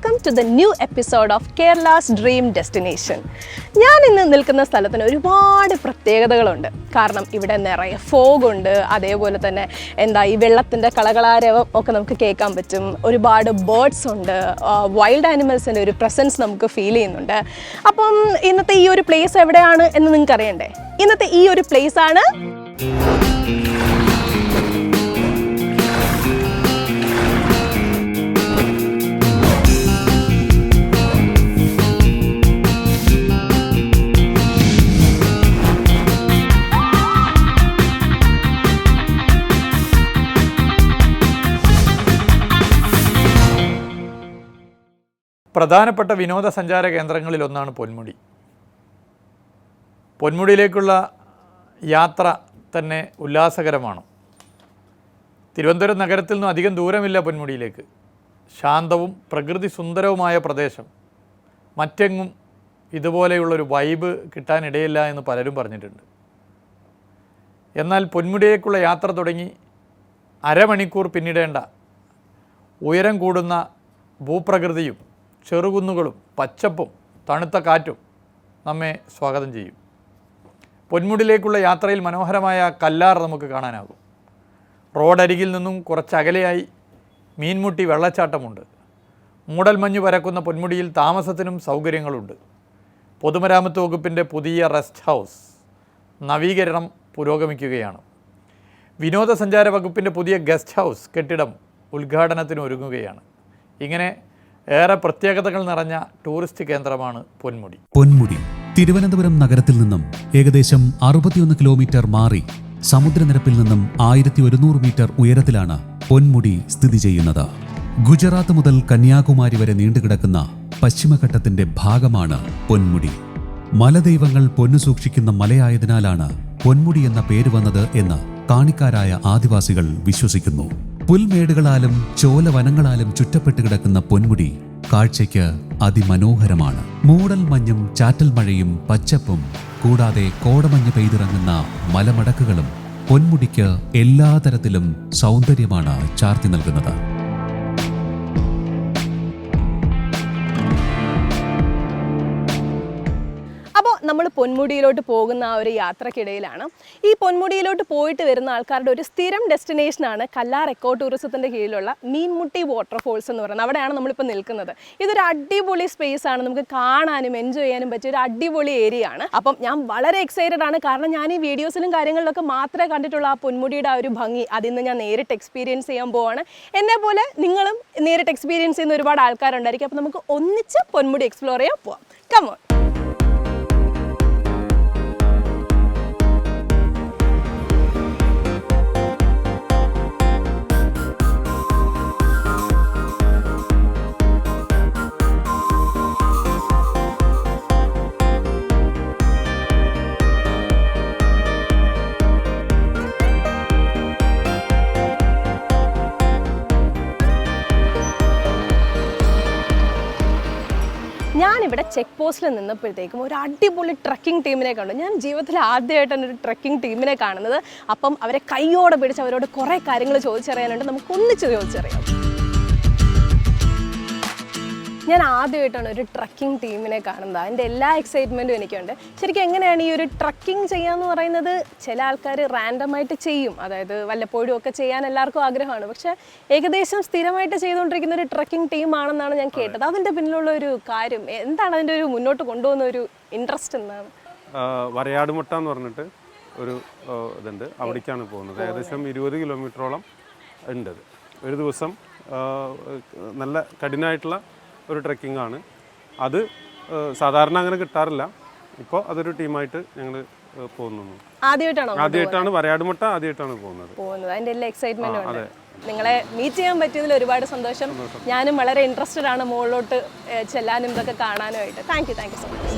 Welcome to the new episode of Kerala's dream destination. ഞാൻ ഇന്ന് നിൽക്കുന്ന സ്ഥലത്തിന് ഒരുപാട് പ്രത്യേകതകളുണ്ട്. കാരണം ഇവിടെ നിറയെ ഫോഗുണ്ട്, അതേപോലെ തന്നെ ഈ വെള്ളത്തിൻ്റെ കളകളാരവം ഒക്കെ നമുക്ക് കേൾക്കാൻ പറ്റും. ഒരുപാട് ബേർഡ്സ് ഉണ്ട്, വൈൽഡ് ആനിമൽസിൻ്റെ ഒരു പ്രസൻസ് നമുക്ക് ഫീൽ ചെയ്യുന്നുണ്ട്. അപ്പം ഇന്നത്തെ ഈ ഒരു പ്ലേസ് എവിടെയാണ് എന്ന് നിങ്ങൾക്ക് അറിയണ്ടേ? ഇന്നത്തെ ഈ ഒരു പ്ലേസ് ആണ് പ്രധാനപ്പെട്ട വിനോദസഞ്ചാര കേന്ദ്രങ്ങളിലൊന്നാണ് പൊന്മുടി. പൊന്മുടിയിലേക്കുള്ള യാത്ര തന്നെ ഉല്ലാസകരമാണ്. തിരുവനന്തപുരം നഗരത്തിൽ നിന്നും അധികം ദൂരമില്ല പൊന്മുടിയിലേക്ക്. ശാന്തവും പ്രകൃതി സുന്ദരവുമായ പ്രദേശം. മറ്റെങ്ങും ഇതുപോലെയുള്ളൊരു വൈബ് കിട്ടാനിടയില്ല എന്ന് പലരും പറഞ്ഞിട്ടുണ്ട്. എന്നാൽ പൊന്മുടിയിലേക്കുള്ള യാത്ര തുടങ്ങി അരമണിക്കൂർ പിന്നിടേണ്ട ഉയരം കൂടുന്ന ഭൂപ്രകൃതിയും ചെറുകുന്നുകളും പച്ചപ്പും തണുത്ത കാറ്റും നമ്മെ സ്വാഗതം ചെയ്യും. പൊന്മുടിയിലേക്കുള്ള യാത്രയിൽ മനോഹരമായ കല്ലാർ നമുക്ക് കാണാനാകും. റോഡരികിൽ നിന്നും കുറച്ചകലെയായി മീൻമുട്ടി വെള്ളച്ചാട്ടമുണ്ട്. മൂടൽമഞ്ഞ് പരക്കുന്ന പൊന്മുടിയിൽ താമസത്തിനും സൗകര്യങ്ങളുണ്ട്. പൊതുമരാമത്ത് വകുപ്പിൻ്റെ പുതിയ റെസ്റ്റ് ഹൗസ് നവീകരണം പുരോഗമിക്കുകയാണ്. വിനോദസഞ്ചാര വകുപ്പിൻ്റെ പുതിയ ഗസ്റ്റ് ഹൗസ് കെട്ടിടം ഉദ്ഘാടനത്തിന് ഒരുങ്ങുകയാണ്. ഇങ്ങനെ ഏറെ പ്രത്യേകതകൾ നിറഞ്ഞ ടൂറിസ്റ്റ് കേന്ദ്രമാണ് പൊന്മുടി. പൊന്മുടി തിരുവനന്തപുരം നഗരത്തിൽ നിന്നും ഏകദേശം 61 കിലോമീറ്റർ മാറി സമുദ്രനിരപ്പിൽ നിന്നും 1100 മീറ്റർ ഉയരത്തിലാണ് പൊന്മുടി സ്ഥിതി ചെയ്യുന്നത്. ഗുജറാത്ത് മുതൽ കന്യാകുമാരി വരെ നീണ്ടുകിടക്കുന്ന പശ്ചിമഘട്ടത്തിന്റെ ഭാഗമാണ് പൊന്മുടി. മലദൈവങ്ങൾ പൊന്നു സൂക്ഷിക്കുന്ന മലയായതിനാലാണ് പൊന്മുടി എന്ന പേര് വന്നത് എന്ന് കാണിക്കാരായ ആദിവാസികൾ വിശ്വസിക്കുന്നു. പുൽമേടുകളാലും ചോലവനങ്ങളാലും ചുറ്റപ്പെട്ട് കിടക്കുന്ന പൊന്മുടി കാഴ്ചയ്ക്ക് അതിമനോഹരമാണ്. മൂടൽ മഞ്ഞും ചാറ്റൽ മഴയും പച്ചപ്പും കൂടാതെ കോടമഞ്ഞ് പെയ്തിറങ്ങുന്ന മലമടക്കുകളും പൊന്മുടിക്ക് എല്ലാ തരത്തിലും സൗന്ദര്യമാണ് ചാർത്തി നൽകുന്നത്. നമ്മൾ പൊന്മുടിയിലോട്ട് പോകുന്ന ആ ഒരു യാത്രക്കിടയിലാണ് ഈ പൊന്മുടിയിലോട്ട് പോയിട്ട് വരുന്ന ആൾക്കാരുടെ ഒരു സ്ഥിരം ഡെസ്റ്റിനേഷനാണ് കല്ലാർ എക്കോ ടൂറിസത്തിൻ്റെ കീഴിലുള്ള മീൻമുട്ടി വാട്ടർഫോൾസ് എന്ന് പറയുന്നത്. അവിടെയാണ് നമ്മളിപ്പോൾ നിൽക്കുന്നത്. ഇതൊരു അടിപൊളി സ്പേസ് ആണ്, നമുക്ക് കാണാനും എൻജോയ് ചെയ്യാനും പറ്റിയ ഒരു അടിപൊളി ഏരിയ ആണ്. അപ്പം ഞാൻ വളരെ എക്സൈറ്റഡ് ആണ്, കാരണം ഞാൻ ഈ വീഡിയോസിലും കാര്യങ്ങളിലൊക്കെ മാത്രമേ കണ്ടിട്ടുള്ള ആ പൊന്മുടിയുടെ ആ ഒരു ഭംഗി അതിന്ന് ഞാൻ നേരിട്ട് എക്സ്പീരിയൻസ് ചെയ്യാൻ പോവാണ്. എന്നെ പോലെ നിങ്ങളും നേരിട്ട് എക്സ്പീരിയൻസ് ചെയ്യുന്ന ഒരുപാട് ആൾക്കാരുണ്ടായിരിക്കും. അപ്പോൾ നമുക്ക് ഒന്നിച്ച് പൊന്മുടി എക്സ്പ്ലോർ ചെയ്യാൻ പോവാം. കമോൺ. ഞാനിവിടെ ചെക്ക് പോസ്റ്റിൽ നിന്നപ്പോഴത്തേക്കും ഒരു അടിപൊളി ട്രക്കിംഗ് ടീമിനെ കണ്ടു. ഞാൻ ജീവിതത്തിൽ ആദ്യമായിട്ടാണ് ഒരു ട്രക്കിംഗ് ടീമിനെ കാണുന്നത്. അപ്പം അവരെ കൈയോടെ പിടിച്ച് അവരോട് കുറേ കാര്യങ്ങൾ ചോദിച്ചറിയാനുണ്ട്. നമുക്ക് ഒന്നിച്ച് ചോദിച്ചറിയാം. ഞാൻ ആദ്യമായിട്ടാണ് ഒരു ട്രക്കിംഗ് ടീമിനെ കാണുന്നത്. അതിൻ്റെ എല്ലാ എക്സൈറ്റ്മെൻറ്റും എനിക്കുണ്ട്. ശരിക്കും എങ്ങനെയാണ് ഈ ഒരു ട്രക്കിംഗ് ചെയ്യാന്ന് പറയുന്നത്? ചില ആൾക്കാർ റാൻഡമായിട്ട് ചെയ്യും, അതായത് വല്ലപ്പോഴും ഒക്കെ ചെയ്യാൻ എല്ലാവർക്കും ആഗ്രഹമാണ്. പക്ഷേ ഏകദേശം സ്ഥിരമായിട്ട് ചെയ്തുകൊണ്ടിരിക്കുന്ന ഒരു ട്രക്കിംഗ് ടീമാണെന്നാണ് ഞാൻ കേട്ടത്. അതിൻ്റെ പിന്നിലുള്ള ഒരു കാര്യം എന്താണ്? അതിൻ്റെ ഒരു മുന്നോട്ട് കൊണ്ടുപോകുന്ന ഒരു ഇൻട്രസ്റ്റ് എന്താണ്? വരയാടുമുട്ട എന്ന് പറഞ്ഞിട്ട് ഒരു ഇതുണ്ട്, അവിടേക്കാണ് പോകുന്നത്. ഏകദേശം 20 കിലോമീറ്ററോളം ഉണ്ട്. ഒരു ദിവസം നല്ല കഠിനമായിട്ടുള്ള ഒരു ട്രെക്കിംഗ് ആണ് അത്. സാധാരണ അങ്ങനെ കിട്ടാറില്ല. ഇപ്പോൾ അതൊരു ടീമായിട്ട് ഞങ്ങൾ പോകുന്നു. ആദ്യമായിട്ടാണ് വരയാടുമുട്ട ആദ്യമായിട്ടാണ് പോകുന്നത്. അതിൻ്റെ എല്ലാ എക്സൈറ്റ്മെന്റും ഉണ്ട്. നിങ്ങളെ മീറ്റ് ചെയ്യാൻ പറ്റിയതിൽ ഒരുപാട് സന്തോഷം. ഞാനും വളരെ ഇൻട്രസ്റ്റഡ് ആണ് മുകളിലോട്ട് ചെല്ലാനും ഇതൊക്കെ കാണാനുമായിട്ട്. Thank you so much.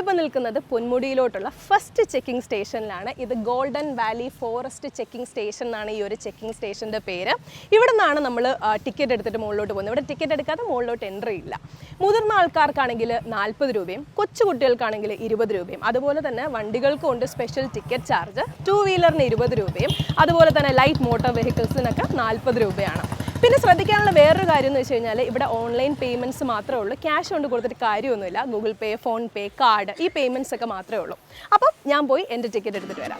നമ്മളിപ്പോൾ നിൽക്കുന്നത് പൊന്മുടിയിലോട്ടുള്ള ഫസ്റ്റ് ചെക്കിംഗ് സ്റ്റേഷനിലാണ്. ഇത് Golden Valley forest checking station എന്നാണ് ഈ ഒരു ചെക്കിംഗ് സ്റ്റേഷൻ്റെ പേര്. ഇവിടെ നിന്നാണ് നമ്മൾ ടിക്കറ്റ് എടുത്തിട്ട് മുകളിലോട്ട് പോകുന്നത്. ഇവിടെ ടിക്കറ്റ് എടുക്കാതെ മുകളിലോട്ട് എൻട്രി ഇല്ല. മുതിർന്ന ആൾക്കാർക്കാണെങ്കിൽ 40 രൂപയും കൊച്ചു കുട്ടികൾക്കാണെങ്കിൽ 20 രൂപയും. അതുപോലെ തന്നെ വണ്ടികൾക്കും ഉണ്ട് സ്പെഷ്യൽ ടിക്കറ്റ് ചാർജ്. 2 വീലറിന് 20 രൂപയും അതുപോലെ തന്നെ ലൈറ്റ് മോട്ടോർ വെഹിക്കിൾസിനൊക്കെ 40 രൂപയാണ്. പിന്നെ ശ്രദ്ധിക്കാനുള്ള വേറൊരു കാര്യം എന്ന് വെച്ച് കഴിഞ്ഞാൽ ഇവിടെ ഓൺലൈൻ പേയ്മെൻറ്റ്സ് മാത്രമേ ഉള്ളൂ. ക്യാഷ് കൊണ്ട് കൊടുത്തിട്ട് കാര്യമൊന്നുമില്ല. ഗൂഗിൾ പേ, ഫോൺ പേ, കാർഡ്, ഈ പേയ്മെൻറ്റ്സ് ഒക്കെ മാത്രമേ ഉള്ളൂ. അപ്പം ഞാൻ പോയി എൻ്റെ ടിക്കറ്റ് എടുത്തിട്ട് വരാം.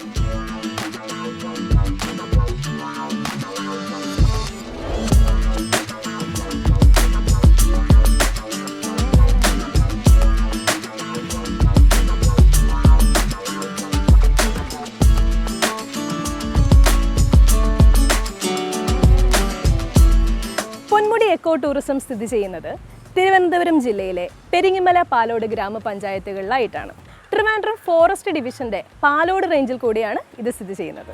പൊന്മുടി എക്കോ ടൂറിസം സ്ഥിതി ചെയ്യുന്നത് തിരുവനന്തപുരം ജില്ലയിലെ പെരിങ്ങമല, പാലോട് ഗ്രാമപഞ്ചായത്തുകളിലായിട്ടാണ്. ട്രിവാൻഡ്രം ഫോറസ്റ്റ് ഡിവിഷന്റെ പാലോട് റേഞ്ചിൽ കൂടിയാണ് ഇത് സ്ഥിതി ചെയ്യുന്നത്.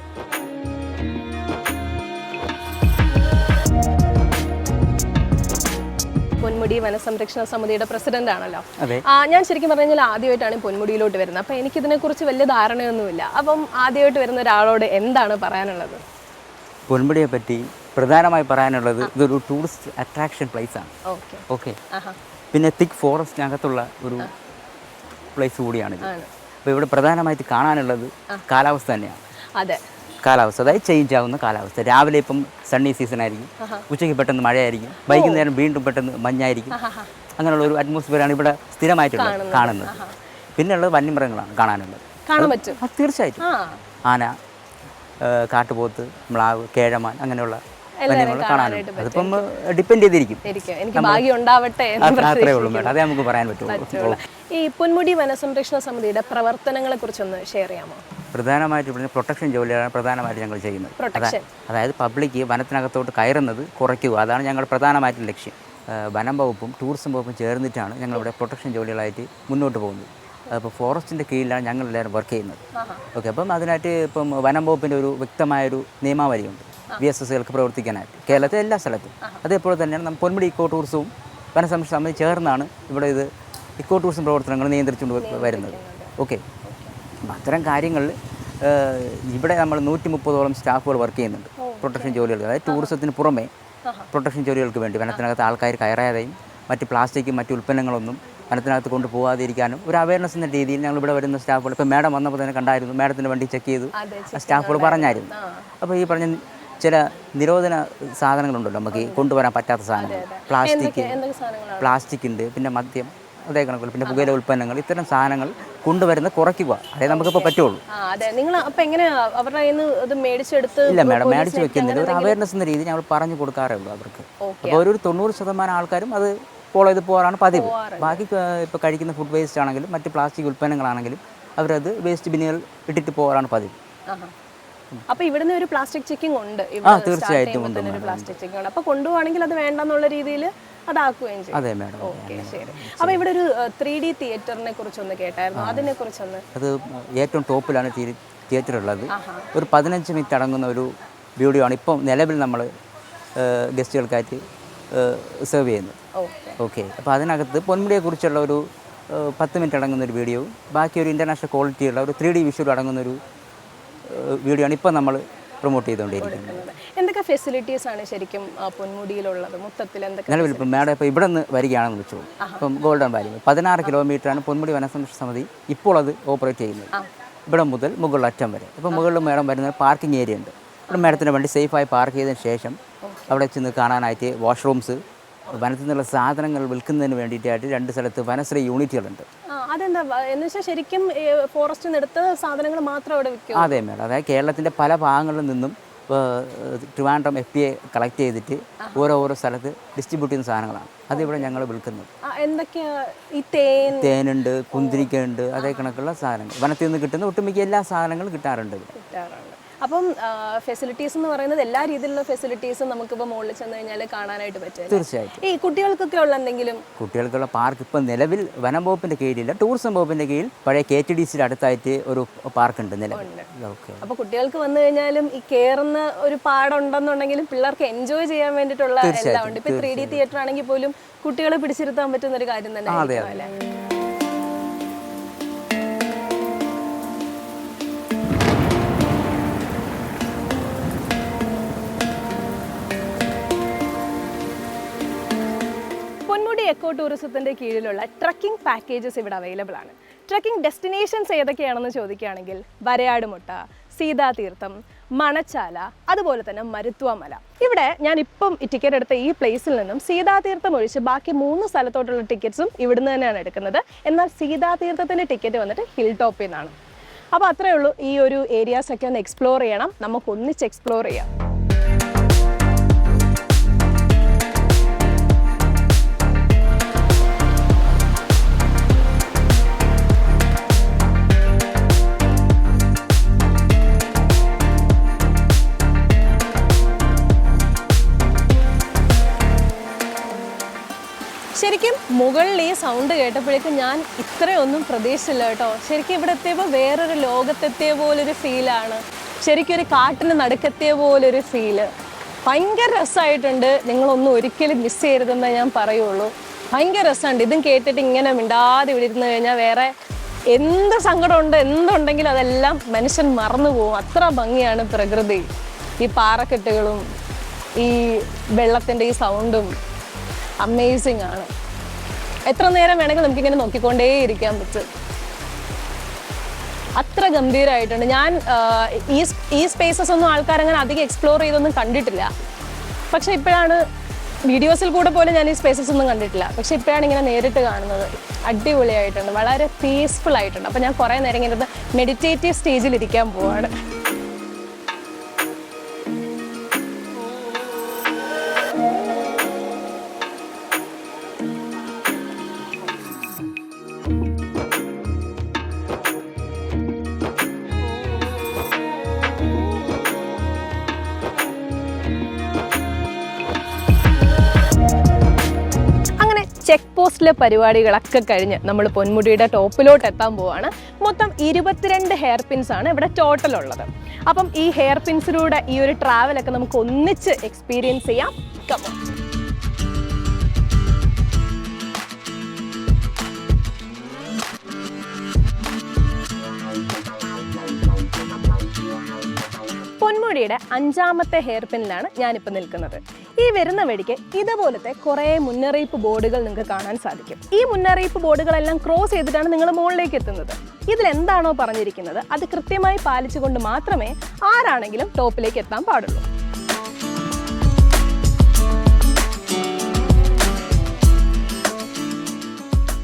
പൊന്മുടി വനസംരക്ഷണ സമിതിയുടെ പ്രസിഡന്റ് ആണല്ലോ. ഞാൻ ശരിക്കും പറഞ്ഞു കഴിഞ്ഞാൽ ആദ്യമായിട്ടാണ് പൊന്മുടിയിലോട്ട് വരുന്നത്. അപ്പം എനിക്കിതിനെക്കുറിച്ച് വലിയ ധാരണയൊന്നുമില്ല. അപ്പം ആദ്യമായിട്ട് വരുന്ന ഒരാളോട് എന്താണ് പറയാനുള്ളത്? പൊന്മുടിയെ പറ്റി പ്രധാനമായി പറയാനുള്ളത് ഇതൊരു ടൂറിസ്റ്റ് അട്രാക്ഷൻ പ്ലേസ് ആണ്. ഓക്കെ, പിന്നെ തിക്ക് ഫോറസ്റ്റിനകത്തുള്ള ഒരു പ്ലേസ് കൂടിയാണിത്. അപ്പോൾ ഇവിടെ പ്രധാനമായിട്ട് കാണാനുള്ളത് കാലാവസ്ഥ തന്നെയാണ്. അതെ, കാലാവസ്ഥ, അതായത് ചേഞ്ച് ആവുന്ന കാലാവസ്ഥ. രാവിലെ ഇപ്പം സണ്ണി സീസൺ ആയിരിക്കും, ഉച്ചയ്ക്ക് പെട്ടെന്ന് മഴയായിരിക്കും, വൈകുന്നേരം വീണ്ടും പെട്ടെന്ന് മഞ്ഞായിരിക്കും. അങ്ങനെയുള്ള ഒരു അറ്റ്മോസ്ഫിയറാണ് ഇവിടെ സ്ഥിരമായിട്ടുള്ളത് കാണുന്നത്. പിന്നെയുള്ളത് വന്യമൃഗങ്ങളാണ് കാണാനുള്ളത്. കാണാൻ പറ്റും തീർച്ചയായിട്ടും. ആന, കാട്ടുപോത്ത്, മ്ലാവ്, കേഴമാൻ, അങ്ങനെയുള്ള വന്യമൃഗങ്ങൾ കാണാനുണ്ട്. അതിപ്പം ഡിപ്പെൻഡ് ചെയ്തിരിക്കും. എനിക്ക് ഭാഗ്യം ഉണ്ടാവട്ടെ. അത്രേ ഉള്ളൂ മേഡം, അതേ നമുക്ക് പറയാൻ പറ്റുള്ളൂ. ഈ പൊന്മുടി വനസംരക്ഷണ സമിതിയുടെ പ്രവർത്തനങ്ങളെ കുറിച്ചൊന്ന് ഷെയർ ചെയ്യാമോ? പ്രധാനമായിട്ട് ഇവിടെ പ്രൊട്ടക്ഷൻ ജോലിയാണ് പ്രധാനമായിട്ട് ഞങ്ങൾ ചെയ്യുന്നത്. അതായത് പബ്ലിക് വനത്തിനകത്തോട്ട് കയറുന്നത് കുറയ്ക്കുക, അതാണ് ഞങ്ങളുടെ പ്രധാനമായിട്ടുള്ള ലക്ഷ്യം. വനം വകുപ്പും ടൂറിസം വകുപ്പും ചേർന്നിട്ടാണ് ഞങ്ങളിവിടെ പ്രൊട്ടക്ഷൻ ജോലികളായിട്ട് മുന്നോട്ട് പോകുന്നത്. അപ്പോൾ ഫോറസ്റ്റിൻ്റെ കീഴിലാണ് ഞങ്ങൾ എല്ലാവരും വർക്ക് ചെയ്യുന്നത്. ഓക്കെ, അപ്പം അതിനായിട്ട് ഇപ്പം വനം വകുപ്പിൻ്റെ ഒരു വ്യക്തമായൊരു നിയമാവലിയുണ്ട് VSSകൾക്ക് പ്രവർത്തിക്കാനായിട്ട് കേരളത്തിലെ എല്ലാ സ്ഥലത്തും. അതേപോലെ തന്നെയാണ് നമ്മൾ പൊന്മുടി ഇക്കോ ടൂറിസവും വനസംരക്ഷണ സമിതി ചേർന്നാണ് ഇവിടെ ഇത് ഇക്കോ ടൂറിസം പ്രവർത്തനങ്ങൾ നിയന്ത്രിച്ചുകൊണ്ട് വരുന്നത്. ഓക്കെ, അത്തരം കാര്യങ്ങളിൽ ഇവിടെ നമ്മൾ 130ഓളം സ്റ്റാഫുകൾ വർക്ക് ചെയ്യുന്നുണ്ട് പ്രൊട്ടക്ഷൻ ജോലികൾ. അതായത് ടൂറിസത്തിന് പുറമെ പ്രൊട്ടക്ഷൻ ജോലികൾക്ക് വേണ്ടി വനത്തിനകത്ത് ആൾക്കാർ കയറാതെയും മറ്റ് പ്ലാസ്റ്റിക്കും മറ്റ് ഉൽപ്പന്നങ്ങളൊന്നും വനത്തിനകത്ത് കൊണ്ടുപോകാതിരിക്കാനും ഒരു അവയർനെസ് എന്ന രീതിയിൽ ഞങ്ങൾ ഇവിടെ വരുന്ന സ്റ്റാഫുകൾ, ഇപ്പോൾ മാഡം വന്നപ്പോൾ തന്നെ കണ്ടായിരുന്നു, മാഡത്തിൻ്റെ വണ്ടി ചെക്ക് ചെയ്തു സ്റ്റാഫുകൾ പറഞ്ഞായിരുന്നു. അപ്പോൾ ഈ പറഞ്ഞ ചില നിരോധന സാധനങ്ങളുണ്ടല്ലോ നമുക്ക് കൊണ്ടുവരാൻ പറ്റാത്ത സാധനങ്ങൾ, പ്ലാസ്റ്റിക് ഉണ്ട്, പിന്നെ മദ്യം, അതേ കണക്കുള്ള പിന്നെ പുകയില ഉൽപ്പന്നങ്ങൾ, ഇത്തരം സാധനങ്ങൾ കൊണ്ടുവരുന്നത് കുറയ്ക്കുക, അതേ നമുക്കിപ്പോൾ പറ്റുള്ളൂ. ഇല്ല മാഡം, മേടിച്ച് വെക്കുന്നില്ല. ഒരു അവയർനെസ് എന്ന രീതി ഞങ്ങൾ പറഞ്ഞു കൊടുക്കാറേ ഉള്ളൂ അവർക്ക്. അപ്പോൾ ഒരു 90% ആൾക്കാരും അത് ഫോളോ ചെയ്ത് പോകാറാണ് പതിവ്. ബാക്കി ഇപ്പോൾ കഴിക്കുന്ന ഫുഡ് വേസ്റ്റ് ആണെങ്കിലും മറ്റ് പ്ലാസ്റ്റിക് ഉൽപ്പന്നങ്ങളാണെങ്കിലും അവരത് വേസ്റ്റ് ബിന്നുകൾ ഇട്ടിട്ട് പോകാറാണ് പതിവ്. അപ്പോൾ ഇവിടുന്ന് ഒരു പ്ലാസ്റ്റിക് ചെക്കിംഗ് ഉണ്ട്. തീർച്ചയായിട്ടും ഉണ്ട്. പ്ലാസ്റ്റിക് ചെക്കിംഗ് ഉണ്ട്. അപ്പോൾ കൊണ്ടുപോവാണെങ്കിൽ അത് വേണ്ടെന്നുള്ള രീതിയിൽ അതാക്കുകയും ചെയ്യും. അതെ മാഡം. ഓക്കെ, ശരി. അപ്പോൾ ഇവിടെ ഒരു 3D തിയേറ്ററിനെ കുറിച്ചൊന്ന് കേട്ടായിരുന്നു, അതിനെ കുറിച്ചൊന്ന്? അത് ഏറ്റവും ടോപ്പിലാണ് തിയേറ്റർ ഉള്ളത്. ഒരു 15 മിനിറ്റ് അടങ്ങുന്ന ഒരു വീഡിയോ ആണ് ഇപ്പോൾ നിലവിൽ നമ്മൾ ഗസ്റ്റുകൾക്കായിട്ട് സെർവ് ചെയ്യുന്നത്. ഓക്കെ, അപ്പോൾ അതിനകത്ത് പൊന്മുടിയെക്കുറിച്ചുള്ള ഒരു 10 മിനിറ്റ് അടങ്ങുന്ന ഒരു വീഡിയോയും ബാക്കി ഒരു ഇൻ്റർനാഷണൽ ക്വാളിറ്റിയുള്ള ഒരു 3D വിഷ്വൽ അടങ്ങുന്ന ഒരു വീഡിയോ ആണ് ഇപ്പോൾ നമ്മൾ പ്രൊമോട്ട് ചെയ്തുകൊണ്ടിരിക്കുന്നത്. എന്തൊക്കെ ഫെസിലിറ്റീസ് ആണ് ശരിക്കും പൊന്മുടിയിലുള്ളത് മൊത്തത്തിൽ? നിലവിൽ ഇപ്പം മാഡം ഇപ്പോൾ ഇവിടെ നിന്ന് വരികയാണെന്ന് വെച്ചോളൂ. ഇപ്പം ഗോൾഡൻ വാലി 16 കിലോമീറ്ററാണ് പൊന്മുടി വനസംരക്ഷണ സമിതി ഇപ്പോൾ അത് ഓപ്പറേറ്റ് ചെയ്യുന്നത്. ഇവിടെ മുതൽ മുകളിൽ അറ്റം വരെ. ഇപ്പോൾ മുകളിൽ മാഡം വരുന്ന പാർക്കിംഗ് ഏരിയ ഉണ്ട്. ഇവിടെ മാഡത്തിൻ്റെ വണ്ടി സേഫായി പാർക്ക് ചെയ്തതിന് ശേഷം അവിടെ ചെന്ന് കാണാനായിട്ട് വാഷ്റൂംസ്, വനത്തിൽ നിന്നുള്ള സാധനങ്ങൾ വിൽക്കുന്നതിന് വേണ്ടിയിട്ടായിട്ട് 2 സ്ഥലത്ത് വനശ്രീ യൂണിറ്റുകളുണ്ട്. അതെന്താ എന്ന് വെച്ചാൽ ശരിക്കും ഫോറസ്റ്റിൽ നിന്ന് എടുത്ത സാധനങ്ങൾ മാത്രം അവിടെ വിൽക്കും? അതെ മേഡം, അതായത് കേരളത്തിൻ്റെ പല ഭാഗങ്ങളിൽ നിന്നും ട്രിവാൻഡ്രം FPA കളക്ട് ചെയ്തിട്ട് ഓരോ സ്ഥലത്ത് ഡിസ്ട്രിബ്യൂട്ട് ചെയ്യുന്ന സാധനങ്ങളാണ് അതിവിടെ ഞങ്ങൾ വിൽക്കുന്നത്. എന്തൊക്കെയാ? ഈ തേനുണ്ട്, കുന്തിരിക്കുണ്ട്, അതേ കണക്കുള്ള സാധനങ്ങൾ വനത്തിൽ നിന്ന് കിട്ടുന്ന ഒട്ടുമിക്ക എല്ലാ സാധനങ്ങളും കിട്ടാറുണ്ട്. അപ്പം ഫെസിലിറ്റീസ് എന്ന് പറയുന്നത് എല്ലാ രീതിയിലുള്ള ഫെസിലിറ്റീസും നമുക്കിപ്പോൾ മുകളിൽ ചെന്ന് കഴിഞ്ഞാൽ കാണാനായിട്ട് പറ്റും. തീർച്ചയായിട്ടും. ഈ കുട്ടികൾക്കൊക്കെ ഉള്ള എന്തെങ്കിലും? കുട്ടികൾക്കുള്ള പാർക്ക് ഇപ്പം നിലവിൽ വനം വകുപ്പിൻ്റെ കീഴിലില്ല, ടൂറിസം വകുപ്പിൻ്റെ കീഴിൽ പഴയ KTDCയുടെ അടുത്തായിട്ട് ഒരു പാർക്കുണ്ട് നിലവിൽ. അപ്പോൾ കുട്ടികൾക്ക് വന്നു കഴിഞ്ഞാലും ഈ കയറുന്ന ഒരു പാടുണ്ടെന്നുണ്ടെങ്കിലും പിള്ളേർക്ക് എൻജോയ് ചെയ്യാൻ വേണ്ടിയിട്ടുള്ള എല്ലാം ഉണ്ട്. ഇപ്പം 3D തിയേറ്റർ ആണെങ്കിൽ പോലും കുട്ടികളെ പിടിച്ചിരുത്താൻ പറ്റുന്ന ഒരു കാര്യം തന്നെ. എക്കോ ടൂറിസത്തിൻ്റെ കീഴിലുള്ള ട്രക്കിംഗ് പാക്കേജസ് ഇവിടെ അവൈലബിൾ ആണ്. ട്രക്കിംഗ് ഡെസ്റ്റിനേഷൻസ് ഏതൊക്കെയാണെന്ന് ചോദിക്കുകയാണെങ്കിൽ വരയാടുമുട്ട, സീതാതീർത്ഥം, മണച്ചാല, അതുപോലെ തന്നെ മരുത്വ മല. ഇവിടെ ഞാനിപ്പം ഈ ടിക്കറ്റ് എടുത്ത ഈ പ്ലേസിൽ നിന്നും സീതാതീർത്ഥം ഒഴിച്ച് ബാക്കി 3 സ്ഥലത്തോട്ടുള്ള ടിക്കറ്റ്സും ഇവിടുന്ന് തന്നെയാണ് എടുക്കുന്നത്. എന്നാൽ സീതാതീർത്ഥത്തിൻ്റെ ടിക്കറ്റ് വന്നിട്ട് ഹിൽ ടോപ്പിൽ നിന്നാണ്. അപ്പോൾ അത്രയേ ഉള്ളൂ. ഈ ഒരു ഏരിയാസൊക്കെ ഒന്ന് എക്സ്പ്ലോർ ചെയ്യണം, നമുക്ക് ഒന്നിച്ച് എക്സ്പ്ലോർ ചെയ്യാം. ശരിക്കും മുകളിൽ ഈ സൗണ്ട് കേട്ടപ്പോഴേക്കും ഞാൻ ഇത്രയൊന്നും പ്രതീക്ഷിച്ചില്ല കേട്ടോ. ശരിക്കും ഇവിടെ എത്തിയപ്പോൾ വേറൊരു ലോകത്തെത്തിയ പോലൊരു ഫീലാണ്. ശരിക്കും ഒരു കാട്ടിന് നടുക്കെത്തിയ പോലൊരു ഫീല്. ഭയങ്കര രസമായിട്ടുണ്ട്. നിങ്ങളൊന്നും ഒരിക്കലും മിസ് ചെയ്യരുതെന്നേ ഞാൻ പറയുള്ളൂ. ഭയങ്കര രസമുണ്ട്. ഇതും കേട്ടിട്ട് ഇങ്ങനെ മിണ്ടാതെ ഇവിടെ ഇരുന്ന് കഴിഞ്ഞാൽ വേറെ എന്ത് സങ്കടമുണ്ട്, എന്തുണ്ടെങ്കിലും അതെല്ലാം മനുഷ്യൻ മറന്നു പോകും. അത്ര ഭംഗിയാണ് പ്രകൃതി. ഈ പാറക്കെട്ടുകളും ഈ വെള്ളത്തിൻ്റെ ഈ സൗണ്ടും അമേസിങ് ആണ്. എത്ര നേരം വേണമെങ്കിൽ നമുക്കിങ്ങനെ നോക്കിക്കൊണ്ടേയിരിക്കാൻ പറ്റും. അത്ര ഗംഭീരമായിട്ടുണ്ട്. ഞാൻ ഈ സ്പേസസ് ഒന്നും ആൾക്കാരങ്ങനെ അധികം എക്സ്പ്ലോർ ചെയ്തൊന്നും കണ്ടിട്ടില്ല. പക്ഷെ ഇപ്പോഴാണ് വീഡിയോസിൽ കൂടെ പോലും ഞാൻ ഈ സ്പേസസ് ഒന്നും കണ്ടിട്ടില്ല. പക്ഷെ ഇപ്പോഴാണ് ഇങ്ങനെ നേരിട്ട് കാണുന്നത്. അടിപൊളിയായിട്ടുണ്ട്, വളരെ പീസ്ഫുൾ ആയിട്ടുണ്ട്. അപ്പോൾ ഞാൻ കുറേ നേരം ഇങ്ങനെ മെഡിറ്റേറ്റീവ് സ്റ്റേജിൽ ഇരിക്കാൻ പോവാണ്. ചെക്ക് പോസ്റ്റിലെ പരിപാടികളൊക്കെ കഴിഞ്ഞ് നമ്മൾ പൊന്മുടിയുടെ ടോപ്പിലോട്ട് എത്താൻ പോവാണ്. മൊത്തം 22 ഹെയർ പിൻസ് ആണ് ഇവിടെ ടോട്ടൽ ഉള്ളത്. അപ്പം ഈ ഹെയർ പിൻസിലൂടെ ഈ ഒരു ട്രാവലൊക്കെ നമുക്ക് ഒന്നിച്ച് എക്സ്പീരിയൻസ് ചെയ്യാം. കമോൺ. പൊന്മുടിയുടെ 5ാമത്തെ ഹെയർ പിന്നിലാണ് ഞാനിപ്പോൾ നിൽക്കുന്നത്. ഈ വരുന്ന വഴിക്ക് ഇതുപോലത്തെ കുറേ മുന്നറിയിപ്പ് ബോർഡുകൾ നിങ്ങൾക്ക് കാണാൻ സാധിക്കും. ഈ മുന്നറിയിപ്പ് ബോർഡുകളെല്ലാം ക്രോസ് ചെയ്തിട്ടാണ് നിങ്ങൾ മുകളിലേക്ക് എത്തുന്നത്. ഇതിലെന്താണോ പറഞ്ഞിരിക്കുന്നത് അത് കൃത്യമായി പാലിച്ചുകൊണ്ട് മാത്രമേ ആരാണെങ്കിലും ടോപ്പിലേക്ക് എത്താൻ പാടുള്ളൂ.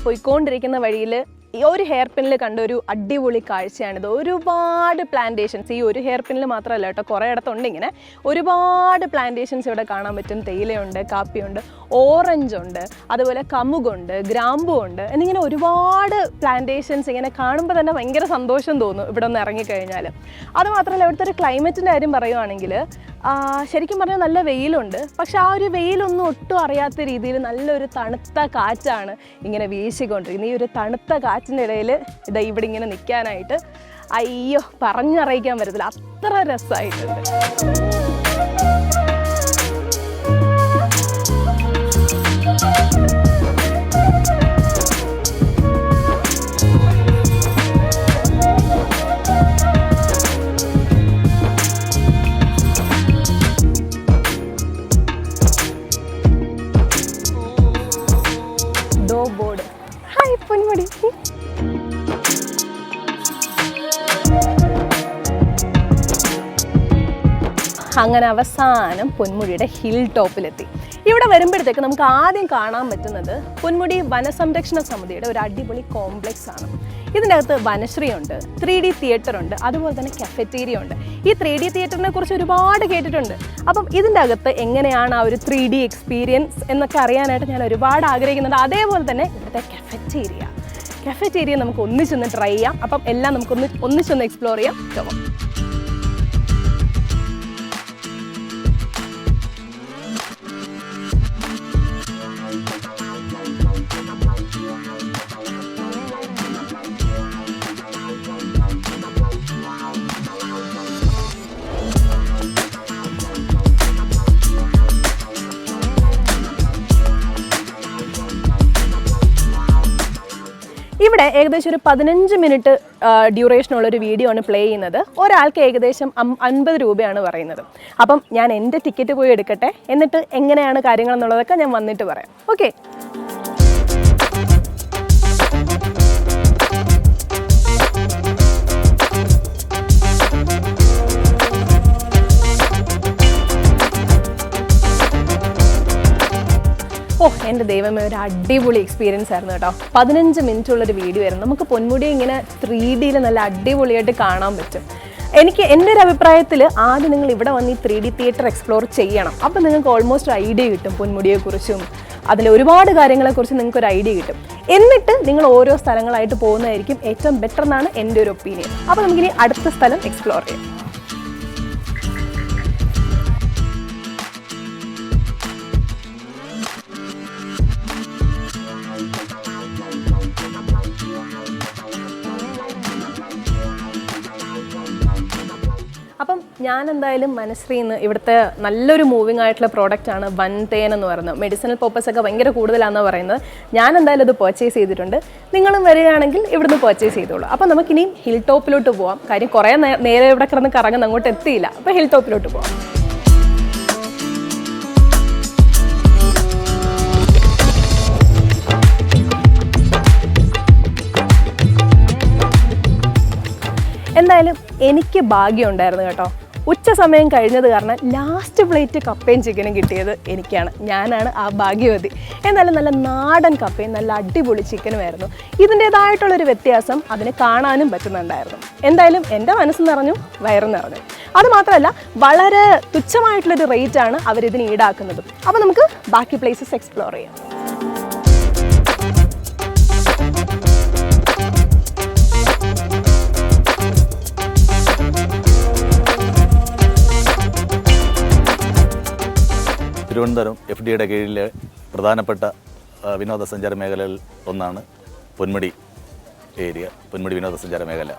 പോയിക്കൊണ്ടിരിക്കുന്ന വഴിയിൽ ഈ ഒരു ഹെയർ പിന്നിൽ കണ്ട ഒരു അടിപൊളി കാഴ്ചയാണിത്. ഒരുപാട് പ്ലാന്റേഷൻസ്, ഈ ഒരു ഹെയർ പിന്നിൽ മാത്രമല്ല കേട്ടോ, കുറേ ഇടത്തുണ്ട് ഇങ്ങനെ ഒരുപാട് പ്ലാന്റേഷൻസ് ഇവിടെ കാണാൻ പറ്റും. തേയിലയുണ്ട്, കാപ്പിയുണ്ട്, ഓറഞ്ച് ഉണ്ട്, അതുപോലെ കമുകുണ്ട്, ഗ്രാമ്പു ഉണ്ട്, എന്നിങ്ങനെ ഒരുപാട് പ്ലാന്റേഷൻസ് ഇങ്ങനെ കാണുമ്പോൾ തന്നെ ഭയങ്കര സന്തോഷം തോന്നും ഇവിടെ ഒന്ന് ഇറങ്ങിക്കഴിഞ്ഞാൽ. അതുമാത്രമല്ല ഇവിടുത്തെ ഒരു ക്ലൈമറ്റിൻ്റെ കാര്യം പറയുവാണെങ്കിൽ ശരിക്കും പറഞ്ഞാൽ നല്ല വെയിലുണ്ട്. പക്ഷെ ആ ഒരു വെയിലൊന്നും ഒട്ടും അറിയാത്ത രീതിയിൽ നല്ലൊരു തണുത്ത കാറ്റാണ് ഇങ്ങനെ വീശിക്കൊണ്ടിരിക്കുന്നത്. ഈ ഒരു തണുത്ത കാറ്റിൻ്റെ ഇടയിൽ ഇതാ ഇവിടെ ഇങ്ങനെ നിൽക്കാനായിട്ട് അയ്യോ പറഞ്ഞറിയിക്കാൻ പറ്റത്തില്ല, അത്ര രസമായിട്ടുണ്ട്. Board hi Ponmudi. അങ്ങനെ അവസാനം പൊന്മുടിയുടെ ഹിൽ ടോപ്പിലെത്തി. ഇവിടെ വരുമ്പോഴത്തേക്ക് നമുക്ക് ആദ്യം കാണാൻ പറ്റുന്നത് പൊന്മുടി വനസംരക്ഷണ സമിതിയുടെ ഒരു അടിപൊളി കോംപ്ലക്സ് ആണ്. ഇതിൻ്റെ അകത്ത് വനശ്രീ ഉണ്ട്, 3D തിയേറ്റർ ഉണ്ട്, അതുപോലെ തന്നെ കഫറ്റീരിയ ഉണ്ട്. ഈ 3D തിയേറ്ററിനെ കുറിച്ച് ഒരുപാട് കേട്ടിട്ടുണ്ട്. അപ്പം ഇതിൻ്റെ അകത്ത് എങ്ങനെയാണ് ആ ഒരു 3D എക്സ്പീരിയൻസ് എന്നൊക്കെ അറിയാനായിട്ട് ഞാൻ ഒരുപാട് ആഗ്രഹിക്കുന്നുണ്ട്. അതേപോലെ തന്നെ ഇവിടുത്തെ കഫറ്റീരിയ നമുക്ക് ഒന്നിച്ചൊന്ന് ട്രൈ ചെയ്യാം. അപ്പം എല്ലാം നമുക്കൊന്ന് ഒന്നിച്ചൊന്ന് എക്സ്പ്ലോർ ചെയ്യാം. കേട്ടോ. ഇവിടെ ഏകദേശം ഒരു 15 മിനിറ്റ് ഡ്യൂറേഷനുള്ളൊരു വീഡിയോ ആണ് പ്ലേ ചെയ്യുന്നത്. ഒരാൾക്ക് ഏകദേശം 50 രൂപയാണ് പറയുന്നത്. അപ്പം ഞാൻ എൻ്റെ ടിക്കറ്റ് പോയി എടുക്കട്ടെ, എന്നിട്ട് എങ്ങനെയാണ് കാര്യങ്ങൾ എന്നുള്ളതൊക്കെ ഞാൻ വന്നിട്ട് പറയാം. ഓക്കെ. എൻ്റെ ദൈവമേ ഒരു അടിപൊളി എക്സ്പീരിയൻസ് ആയിരുന്നു കേട്ടോ. 15 മിനിറ്റുള്ളൊരു വീഡിയോ ആയിരുന്നു. നമുക്ക് പൊന്മുടി ഇങ്ങനെ 3Dയിൽ നല്ല അടിപൊളിയായിട്ട് കാണാൻ പറ്റും. എൻ്റെ ഒരു അഭിപ്രായത്തിൽ ആദ്യം നിങ്ങൾ ഇവിടെ വന്ന് ഈ 3D തിയേറ്റർ എക്സ്പ്ലോർ ചെയ്യണം. അപ്പോൾ നിങ്ങൾക്ക് ഓൾമോസ്റ്റ് ഒരു ഐഡിയ കിട്ടും പൊന്മുടിയെക്കുറിച്ചും അതിൽ ഒരുപാട് കാര്യങ്ങളെക്കുറിച്ച് നിങ്ങൾക്കൊരു ഐഡിയ കിട്ടും. എന്നിട്ട് നിങ്ങൾ ഓരോ സ്ഥലങ്ങളായിട്ട് പോകുന്നതായിരിക്കും ഏറ്റവും ബെറ്റർ എന്നാണ് എൻ്റെ ഒരു ഒപ്പീനിയൻ. അപ്പോൾ നമുക്കിനി അടുത്ത സ്ഥലം എക്സ്പ്ലോർ ചെയ്യാം. അപ്പം ഞാൻ എന്തായാലും മനശ്രീന്ന് ഇവിടുത്തെ നല്ലൊരു മൂവിങ് ആയിട്ടുള്ള പ്രോഡക്റ്റാണ് വൻതേൻ എന്ന് പറയുന്നത്. മെഡിസിനൽ പർപ്പസ് ഒക്കെ ഭയങ്കര കൂടുതലാണെന്ന് പറയുന്നത്. ഞാൻ എന്തായാലും അത് പർച്ചേസ് ചെയ്തിട്ടുണ്ട്. നിങ്ങളും വരികയാണെങ്കിൽ ഇവിടുന്ന് പർച്ചേസ് ചെയ്തോളൂ. അപ്പോൾ നമുക്കിനിയും ഹിൽ ടോപ്പിലോട്ട് പോകാം. കാര്യം കുറേ നേരെ ഇവിടെ കിടന്ന് കറങ്ങുന്ന അങ്ങോട്ട് എത്തിയില്ല. അപ്പോൾ ഹിൽ ടോപ്പിലോട്ട് പോകാം. എന്തായാലും എനിക്ക് ഭാഗ്യം ഉണ്ടായിരുന്നു കേട്ടോ. ഉച്ച സമയം കഴിഞ്ഞത് കാരണം ലാസ്റ്റ് പ്ലേറ്റ് കപ്പയും ചിക്കനും കിട്ടിയത് എനിക്കാണ്. ഞാനാണ് ആ ഭാഗ്യവതി. എന്നാലും നല്ല നാടൻ കപ്പയും നല്ല അടിപൊളി ചിക്കനുമായിരുന്നു. ഇതിൻ്റേതായിട്ടുള്ളൊരു വ്യത്യാസം അതിന് കാണാനും പറ്റുന്നുണ്ടായിരുന്നു. എന്തായാലും എൻ്റെ മനസ്സ് നിറഞ്ഞു, വയറ് നിറഞ്ഞു. അതുമാത്രമല്ല വളരെ തുച്ഛമായിട്ടുള്ളൊരു റേറ്റാണ് അവരിതിന് ഈടാക്കുന്നത്. അപ്പോൾ നമുക്ക് ബാക്കി പ്ലേസസ് എക്സ്പ്ലോർ ചെയ്യാം. തിരുവനന്തപുരം FDAയുടെ കീഴിലെ പ്രധാനപ്പെട്ട വിനോദസഞ്ചാര മേഖലകളിൽ ഒന്നാണ് പൊന്മുടി ഏരിയ, പൊന്മുടി വിനോദസഞ്ചാര മേഖല.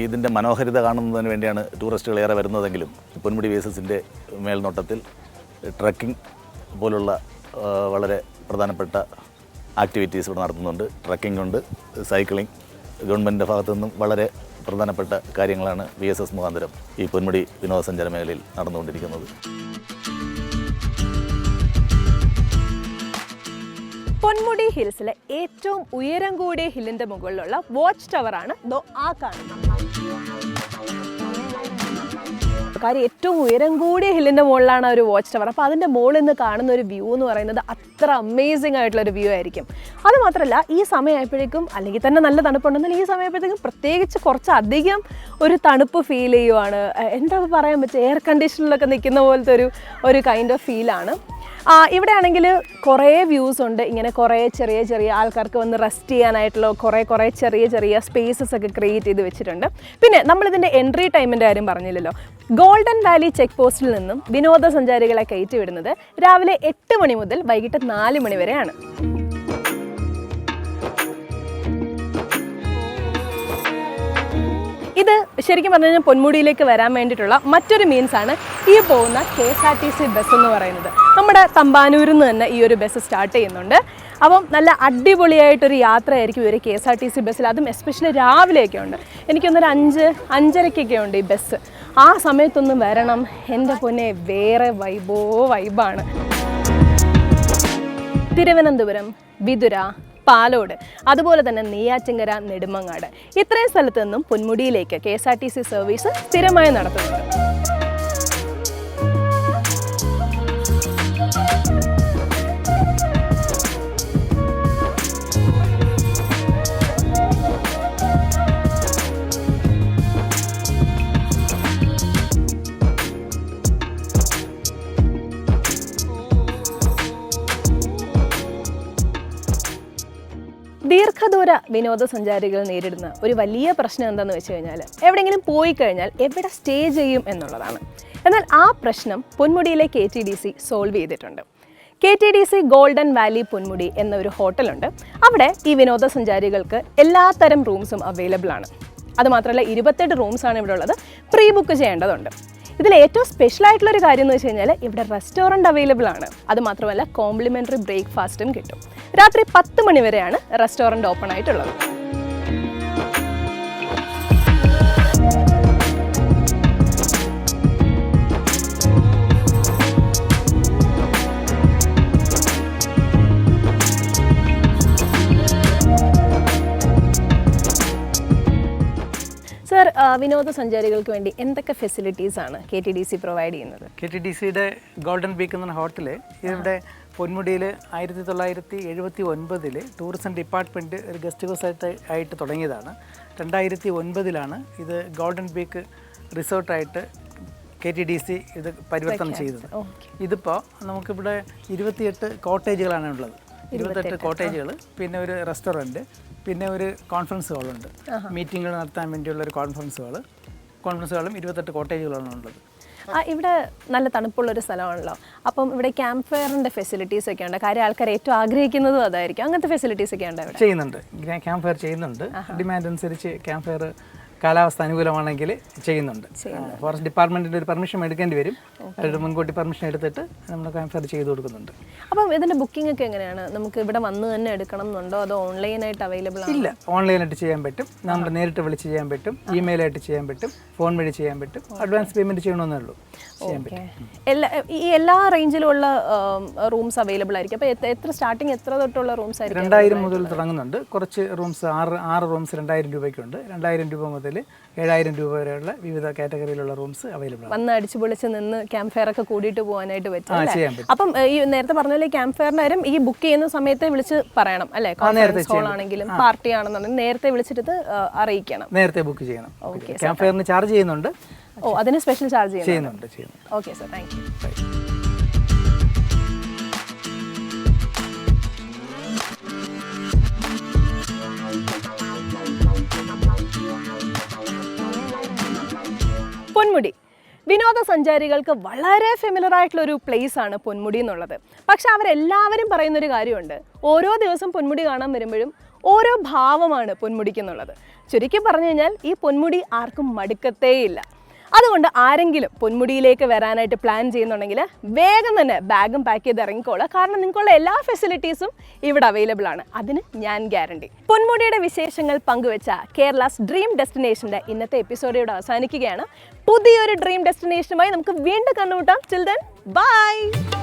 ഇതിൻ്റെ മനോഹാരിത കാണുന്നതിന് വേണ്ടിയാണ് ടൂറിസ്റ്റുകൾ ഏറെ വരുന്നതെങ്കിലും പൊന്മുടി VSSൻ്റെ മേൽനോട്ടത്തിൽ ട്രക്കിംഗ് പോലുള്ള വളരെ പ്രധാനപ്പെട്ട ആക്ടിവിറ്റീസ് ഇവിടെ നടത്തുന്നുണ്ട്. ട്രക്കിംഗ് ഉണ്ട്, സൈക്ലിംഗ്. ഗവൺമെൻറ്റിൻ്റെ ഭാഗത്തു നിന്നും വളരെ പ്രധാനപ്പെട്ട കാര്യങ്ങളാണ് VSS മുഖാന്തരം ഈ പൊന്മുടി വിനോദസഞ്ചാര മേഖലയിൽ നടന്നുകൊണ്ടിരിക്കുന്നത്. പൊന്മുടി ഹിൽസിലെ ഏറ്റവും ഉയരം കൂടിയ ഹില്ലിന്റെ മുകളിലുള്ള വാച്ച് ടവറാണ് ആ കാണുന്നത്. കാര്യം ഏറ്റവും ഉയരം കൂടിയ ഹില്ലിന്റെ മുകളിലാണ് ഒരു വാച്ച് ടവർ. അപ്പോൾ അതിൻ്റെ മുകളിൽ നിന്ന് കാണുന്ന ഒരു വ്യൂ എന്ന് പറയുന്നത് അത്ര അമേസിംഗ് ആയിട്ടുള്ളൊരു വ്യൂ ആയിരിക്കും. അത് മാത്രമല്ല ഈ സമയമായപ്പോഴേക്കും, അല്ലെങ്കിൽ തന്നെ നല്ല തണുപ്പുണ്ടെന്നാൽ ഈ സമയമായപ്പോഴത്തേക്കും പ്രത്യേകിച്ച് കുറച്ചധികം ഒരു തണുപ്പ് ഫീൽ ചെയ്യുവാണ്. എന്താ പറയാൻ പറ്റുക, എയർ കണ്ടീഷനിലൊക്കെ നിൽക്കുന്ന പോലത്തെ ഒരു കൈൻഡ് ഓഫ് ഫീലാണ്. ഇവിടെ ആണെങ്കിൽ കുറേ വ്യൂസ് ഉണ്ട്. ഇങ്ങനെ കുറേ ചെറിയ ചെറിയ ആൾക്കാർക്ക് വന്ന് റെസ്റ്റ് ചെയ്യാനായിട്ടുള്ള കുറേ ചെറിയ സ്പേസസ് ഒക്കെ ക്രിയേറ്റ് ചെയ്ത് വെച്ചിട്ടുണ്ട്. പിന്നെ നമ്മളിതിൻ്റെ എൻട്രി ടൈമിൻ്റെ കാര്യം പറഞ്ഞില്ലല്ലോ. ഗോൾഡൻ വാലി ചെക്ക് പോസ്റ്റിൽ നിന്നും വിനോദസഞ്ചാരികളെ കയറ്റിവിടുന്നത് രാവിലെ 8 മണി മുതൽ വൈകിട്ട് 4 മണി വരെയാണ്. ഇത് ശരിക്കും പറഞ്ഞു കഴിഞ്ഞാൽ പൊന്മുടിയിലേക്ക് വരാൻ വേണ്ടിയിട്ടുള്ള മറ്റൊരു മീൻസാണ് ഈ പോകുന്ന KSRTC ബസ് എന്ന് പറയുന്നത്. നമ്മുടെ തമ്പാനൂരിൽ നിന്ന് തന്നെ ഈ ഒരു ബസ് സ്റ്റാർട്ട് ചെയ്യുന്നുണ്ട്. അപ്പം നല്ല അടിപൊളിയായിട്ടൊരു യാത്രയായിരിക്കും ഒരു KSRTC ബസ്സിൽ. അതും എസ്പെഷ്യലി രാവിലെയൊക്കെ ഉണ്ട്. എനിക്കൊന്നൊരു 5-5:30 ഉണ്ട് ഈ ബസ്. ആ സമയത്തൊന്നും വരണം. എൻ്റെ പൊന്നെ വേറെ വൈബാണ്. തിരുവനന്തപുരം, വിതുര, പാലോട്, അതുപോലെ തന്നെ നെയ്യാറ്റിങ്കര, നെടുമങ്ങാട് ഇത്രയും സ്ഥലത്ത് നിന്നും പൊന്മുടിയിലേക്ക് KSRTC സർവീസ് സ്ഥിരമായി നടത്തുന്നുണ്ട്. ദീർഘദൂര വിനോദസഞ്ചാരികൾ നേരിടുന്ന ഒരു വലിയ പ്രശ്നം എന്താണെന്ന് വെച്ച് കഴിഞ്ഞാൽ എവിടെയെങ്കിലും പോയി കഴിഞ്ഞാൽ എവിടെ സ്റ്റേ ചെയ്യും എന്നുള്ളതാണ്. എന്നാൽ ആ പ്രശ്നം പൊന്മുടിയിലെ KTDC സോൾവ് ചെയ്തിട്ടുണ്ട്. KTDC ഗോൾഡൻ വാലി പൊന്മുടി എന്ന ഒരു ഹോട്ടലുണ്ട്. അവിടെ ഈ വിനോദസഞ്ചാരികൾക്ക് എല്ലാത്തരം റൂംസും അവൈലബിൾ ആണ്. അതുമാത്രമല്ല 28 റൂംസാണ് ഇവിടെ ഉള്ളത്. പ്രീ ബുക്ക് ചെയ്യേണ്ടതുണ്ട്. ഇതിൽ ഏറ്റവും സ്പെഷ്യൽ ആയിട്ടുള്ളൊരു കാര്യം എന്ന് വെച്ച് കഴിഞ്ഞാൽ ഇവിടെ റെസ്റ്റോറൻറ്റ് അവൈലബിൾ ആണ്. അതുമാത്രമല്ല കോംപ്ലിമെൻ്ററി ബ്രേക്ക്ഫാസ്റ്റും കിട്ടും. രാത്രി 10 മണി വരെയാണ് റെസ്റ്റോറൻറ്റ് ഓപ്പൺ ആയിട്ടുള്ളത്. സർ, വിനോദസഞ്ചാരികൾക്ക് വേണ്ടി എന്തൊക്കെ ഫെസിലിറ്റീസ് ആണ് KTDC പ്രൊവൈഡ് ചെയ്യുന്നത്? KTDCയുടെ ഗോൾഡൻ ബീക്ക് എന്ന ഹോട്ടൽ ഇവിടെ പൊന്മുടിയിൽ 1979 ടൂറിസം ഡിപ്പാർട്ട്മെൻറ്റ് ഒരു ഗസ്റ്റ് ഹൗസ് ആയിട്ട് തുടങ്ങിയതാണ്. 2009 ഇത് ഗോൾഡൻ ബീക്ക് റിസോർട്ടായിട്ട് KTDC ഇത് പരിവർത്തനം ചെയ്തത്. ഇതിപ്പോൾ നമുക്കിവിടെ 28 കോട്ടേജുകളാണ് ഉള്ളത്. 28 കോട്ടേജുകൾ, പിന്നെ ഒരു റെസ്റ്റോറൻറ്റ്, പിന്നെ ഒരു കോൺഫറൻസ് ഹാളുണ്ട്. മീറ്റിങ്ങുകൾ നടത്താൻ വേണ്ടിയുള്ള ഒരു കോൺഫറൻസ് ഹാളും 28 കോട്ടേജുകളാണ് ഉള്ളത്. ഇവിടെ നല്ല തണുപ്പുള്ളൊരു സ്ഥലമാണല്ലോ, അപ്പം ഇവിടെ ക്യാമ്പ് ഫയറിൻ്റെ ഫെസിലിറ്റീസ് ഒക്കെ ഉണ്ട്. കാര്യം ആൾക്കാർ ഏറ്റവും ആഗ്രഹിക്കുന്നതും അതായിരിക്കും. അങ്ങനത്തെ ഫെസിലിറ്റീസ് ഒക്കെ ഉണ്ട് ഇവിടെ? ചെയ്യുന്നുണ്ട്, ക്യാമ്പ് ഫയർ ചെയ്യുന്നുണ്ട്. ഡിമാൻഡ് അനുസരിച്ച് ക്യാമ്പ് ഫയർ കാലാവസ്ഥ അനുകൂലമാണെങ്കിൽ ചെയ്യുന്നുണ്ട്. ഫോറസ്റ്റ് ഡിപ്പാർട്ട്മെൻറ്റിൻ്റെ ഒരു പെർമിഷൻ എടുക്കേണ്ടി വരും. അവരുടെ മുൻകൂട്ടി പെർമിഷൻ എടുത്തിട്ട് നമ്മൾ ക്യാമ്പ് ഫയർ ചെയ്ത് കൊടുക്കുന്നുണ്ട്. അപ്പം ഇതിൻ്റെ ബുക്കിംഗ് ഒക്കെ എങ്ങനെയാണ്? നമുക്ക് ഇവിടെ വന്ന് തന്നെ എടുക്കണം എന്നുണ്ടോ, അതോ ഓൺലൈനായിട്ട് അവൈലബിൾ ആണ്? ഇല്ല, ഓൺലൈനായിട്ട് ചെയ്യാൻ പറ്റും. നമ്മൾ നേരിട്ട് വിളിച്ച് ചെയ്യാൻ പറ്റും, ഇമെയിലായിട്ട് ചെയ്യാൻ പറ്റും, ഫോൺ വഴി ചെയ്യാൻ പറ്റും. അഡ്വാൻസ് പേയ്മെൻറ്റ് ചെയ്യണമെന്നേ ഉള്ളൂ, ചെയ്യാൻ പറ്റും. എല്ലാ റേഞ്ചിലുള്ള റൂംസ് അവൈലബിൾ ആയിരിക്കും. അപ്പോൾ എത്ര സ്റ്റാർട്ടിങ് എത്ര തൊട്ടുള്ള റൂംസ് ആയിരിക്കും? 2000 മുതൽ തുടങ്ങുന്നുണ്ട്. കുറച്ച് റൂംസ് 6 റൂംസ് 2000 രൂപയ്ക്കുണ്ട്. 2000 രൂപ മുതൽ 7000 രൂപ വരെയുള്ള വിവിധ കാറ്റഗറിയിലുള്ള റൂംസ് അവൈലബിൾ ആണ്. വന്ന് അടിച്ചു പൊളിച്ച് നിന്ന് ക്യാമ്പ് ഫയർ ഒക്കെ കൂടിയിട്ട് പോകാനായിട്ട് പറ്റും. ചെയ്യാൻ പറ്റും. അപ്പം ഈ നേരത്തെ പറഞ്ഞ പോലെ ക്യാമ്പ് ഫയറിന് കാര്യം ഈ ബുക്ക് ചെയ്യുന്ന സമയത്ത് വിളിച്ച് പറയണം അല്ലേ? കോൺഫറൻസ് ഹോൾ ആണെങ്കിലും പാർട്ടി ആണെന്നുണ്ടെങ്കിൽ നേരത്തെ വിളിച്ചിട്ട് അറിയിക്കണം, നേരത്തെ ബുക്ക് ചെയ്യണം. ക്യാമ്പ് ഫയറിന് ചാർജ് ചെയ്യുന്നുണ്ട്. അതിന് സ്പെഷ്യൽ ചാർജ് ചെയ്യുന്നുണ്ട്. Okay sir, thank you. Ponmudi വിനോദസഞ്ചാരികൾക്ക് വളരെ ഫെമിലർ ആയിട്ടുള്ളൊരു പ്ലേസ് ആണ് പൊന്മുടി എന്നുള്ളത്. പക്ഷെ അവരെല്ലാവരും പറയുന്നൊരു കാര്യമുണ്ട്, ഓരോ ദിവസം പൊന്മുടി കാണാൻ വരുമ്പോഴും ഓരോ ഭാവമാണ് പൊന്മുടിക്കെന്നുള്ളത്. ചുരുക്കി പറഞ്ഞു കഴിഞ്ഞാൽ ഈ പൊന്മുടി ആർക്കും മടുക്കത്തേയില്ല. അതുകൊണ്ട് ആരെങ്കിലും പൊന്മുടിയിലേക്ക് വരാനായിട്ട് പ്ലാൻ ചെയ്യുന്നുണ്ടെങ്കിൽ വേഗം തന്നെ ബാഗും പാക്ക് ചെയ്ത് ഇറങ്ങിക്കോളുക. കാരണം നിങ്ങൾക്കുള്ള എല്ലാ ഫെസിലിറ്റീസും ഇവിടെ അവൈലബിൾ ആണ്, അതിന് ഞാൻ ഗ്യാരണ്ടി. പൊന്മുടിയുടെ വിശേഷങ്ങൾ പങ്കുവെച്ച കേരളാസ് ഡ്രീം ഡെസ്റ്റിനേഷൻ്റെ ഇന്നത്തെ എപ്പിസോഡ് ഇവിടെ അവസാനിക്കുകയാണ്. പുതിയൊരു ഡ്രീം ഡെസ്റ്റിനേഷനുമായി നമുക്ക് വീണ്ടും കണ്ടുമുട്ടാം. Till then bye.